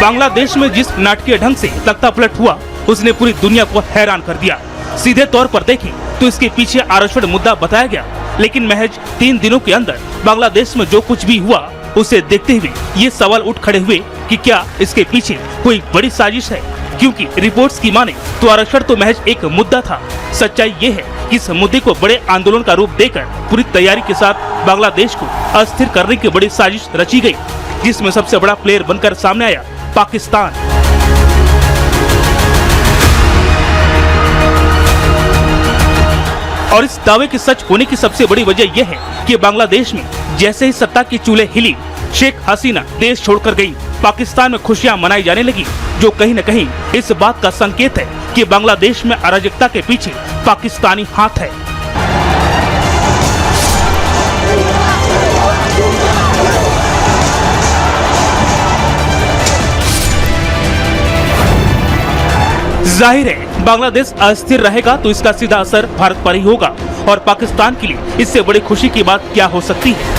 बांग्लादेश में जिस नाटकीय ढंग से तख्ता पलट हुआ उसने पूरी दुनिया को हैरान कर दिया। सीधे तौर पर देखें तो इसके पीछे आरक्षण मुद्दा बताया गया, लेकिन महज 3 दिनों के अंदर बांग्लादेश में जो कुछ भी हुआ उसे देखते हुए ये सवाल उठ खड़े हुए कि क्या इसके पीछे कोई बड़ी साजिश है, क्योंकि रिपोर्ट्स की माने तो आरक्षण तो महज एक मुद्दा था। सच्चाई ये है कि इस मुद्दे को बड़े आंदोलन का रूप देकर पूरी तैयारी के साथ बांग्लादेश को अस्थिर करने की बड़ी साजिश रची गई, जिसमें सबसे बड़ा प्लेयर बनकर सामने आया पाकिस्तान। और इस दावे के सच होने की सबसे बड़ी वजह यह है कि बांग्लादेश में जैसे ही सत्ता की चूल्हे हिली, शेख हसीना देश छोड़कर गई, पाकिस्तान में खुशियां मनाई जाने लगी, जो कहीं न कहीं इस बात का संकेत है कि बांग्लादेश में अराजकता के पीछे पाकिस्तानी हाथ है। जाहिर है बांग्लादेश अस्थिर रहेगा तो इसका सीधा असर भारत पर ही होगा, और पाकिस्तान के लिए इससे बड़ी खुशी की बात क्या हो सकती है।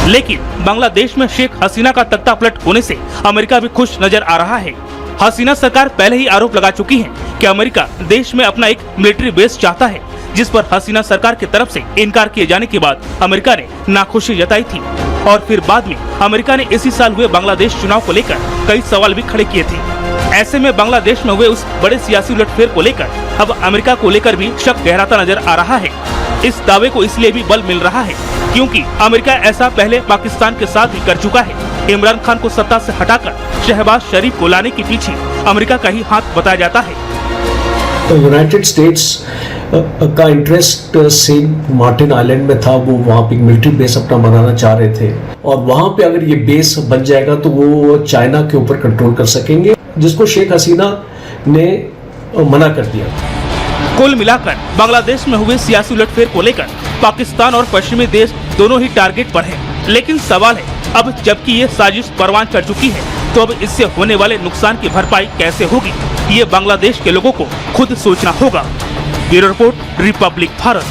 लेकिन बांग्लादेश में शेख हसीना का तख्ता पलट होने से अमेरिका भी खुश नजर आ रहा है। हसीना सरकार पहले ही आरोप लगा चुकी है कि अमेरिका देश में अपना एक मिलिट्री बेस चाहता है, जिस पर हसीना सरकार की तरफ से इनकार किए जाने के बाद अमेरिका ने नाखुशी जताई थी, और फिर बाद में अमेरिका ने इसी साल हुए बांग्लादेश चुनाव को लेकर कई सवाल भी खड़े किए थे। ऐसे में बांग्लादेश में हुए उस बड़े सियासी उलटफेर को लेकर अब अमेरिका को लेकर भी शक गहराता नजर आ रहा है। इस दावे को इसलिए भी बल मिल रहा है क्योंकि अमेरिका ऐसा पहले पाकिस्तान के साथ भी कर चुका है। इमरान खान को सत्ता से हटाकर शहबाज शरीफ को लाने के पीछे अमेरिका का ही हाथ बताया जाता है। तो यूनाइटेड स्टेट्स का इंटरेस्ट सेंट मार्टिन आइलैंड में था, वो वहाँ पे मिलिट्री बेस अपना बनाना चाह रहे थे, और वहाँ पे अगर ये बेस बन जाएगा तो वो चाइना के ऊपर कंट्रोल कर सकेंगे, जिसको शेख हसीना ने मना कर दिया। कुल मिलाकर बांग्लादेश में हुए सियासी उलटफेर को लेकर पाकिस्तान और पश्चिमी देश दोनों ही टारगेट पर हैं। लेकिन सवाल है, अब जबकि ये साजिश परवान चढ़ चुकी है तो अब इससे होने वाले नुकसान की भरपाई कैसे होगी, ये बांग्लादेश के लोगों को खुद सोचना होगा। Bureau report, Republic Bharat.